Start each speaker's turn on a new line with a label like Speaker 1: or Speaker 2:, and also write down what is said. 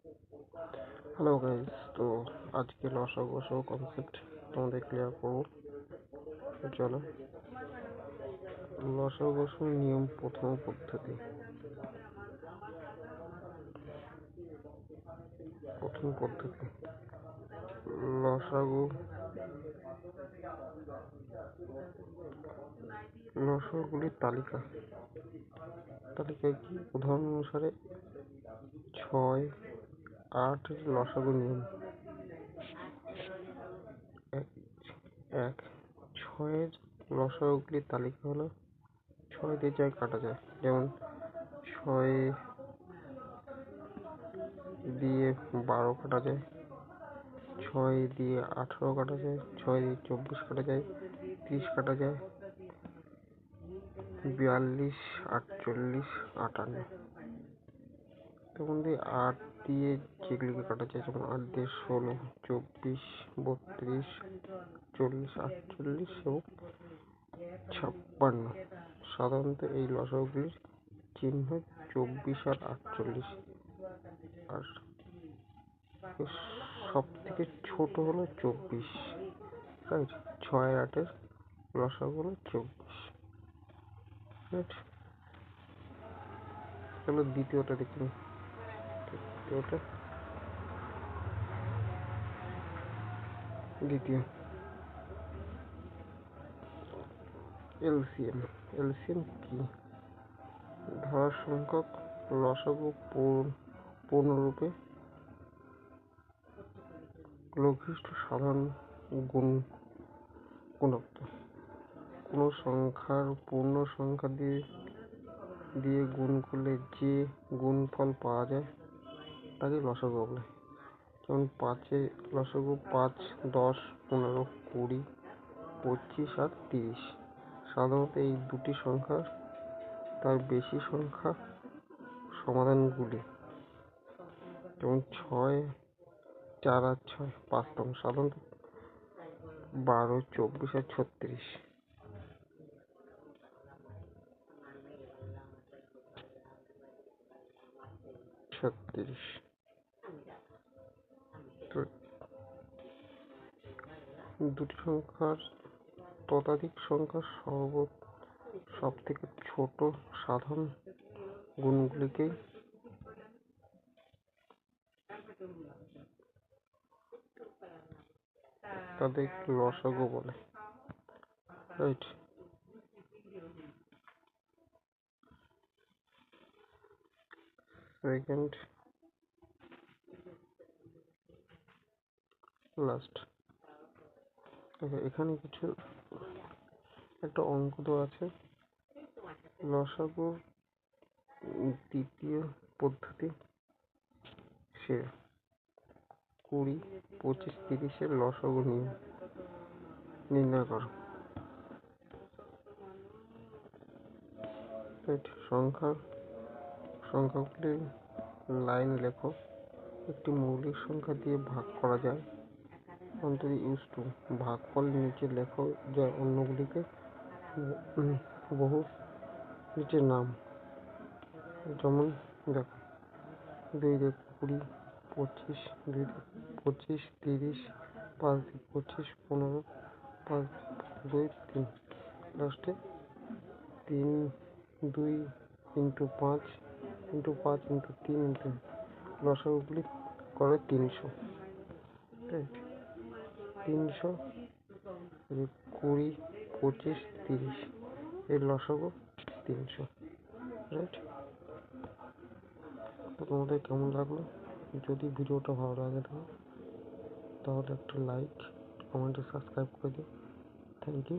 Speaker 1: Hello guys, তো আজকে লসাগু কনসেপ্ট তোমাদের ক্লিয়ার করবো। তো চলো, লসাগু নিয়ম প্রথম পদ্ধতি লসাগু লসাগুলির তালিকায় কি উদাহরণ অনুসারে 6, 8 লসাগু নিয়ম। 1, 6 লসাগুলির তালিকা হলো 6 দিয়ে যা কাটা যায়, যেমন 6 দিয়ে 12 কাটা যায়, 6 দিয়ে 18 কাটা যায়, 6 দিয়ে 24 কাটা যায়, 30 কাটা যায়, 42, 48, 58। তখন দিয়ে 8 দিয়ে যেগুলিকে কাটা যায়, যেমন 8 দিয়ে 16, 24, 32, 40, 48 এবং 56। সাধারণত এই লসাগুলির চিহ্ন 24 আর 48, আর সব থেকে ছোট হলো 24, রাইট। 6 আর 8 লসাগু হলো 24, রাইট। চলো দ্বিতীয়টা দেখি। দ্বিতীয় এলসিএম। এলসিএম কি? ধরা সংখ্যক লসাগু পূর্ণরূপে লঘিষ্ঠ সাধারণ গুণোক্ত। কোনো সংখ্যার পূর্ণ সংখ্যা দিয়ে গুণ করলে যে গুণফল পাওয়া যায় তাকে লসাগু বলে। যেমন 5 লসাগু 5, 10, 15, 20, 25 আর 30। সাধারণত এই দুটি সংখ্যার তার বেশি সংখ্যা সমাধানগুলি, যেমন 6, 4 আর 6 5তম, সাধারণত 12, 24 আর 36। তো দুটি সংখ্যার ততোধিক সংখ্যার সব থেকে ছোট সাধারণ গুণগুলিকেই তাদের লসাগু বলে, রাইট। সেকেন্ড লাস্ট, এখানে কিছু একটা অঙ্ক দেওয়া আছে। লসাগুর দ্বিতীয় পদ্ধতি সে 20, 25, 30 লসাগু নির্ণয় করো। সংখ্যাগুলির লাইন লেখো। একটি মৌলিক সংখ্যা দিয়ে ভাগ করা যায়। ইউজ টু ভাগফল নিচে লেখো, যা অন্যগুলিকে বহু নিচে নাম। যেমন দেখো, 2 দিয়ে 20, 25, 2 দিয়ে 25, 30, 5 দিয়ে 25, 15, 5, 2, 3, লাস্টে 3, 2 ইন্টু 5 ইন্টু 5 ইন্টু 3 ইন্টু লসাগুলি করে 300, রাইট। 300, 20, 25, 30 এর লসাগু 300, রাইট। তো তোমাদের কেমন লাগলো? যদি ভিডিওটা ভালো লাগে তাহলে একটা লাইক, কমেন্ট, সাবস্ক্রাইব করে দিও। Thank you.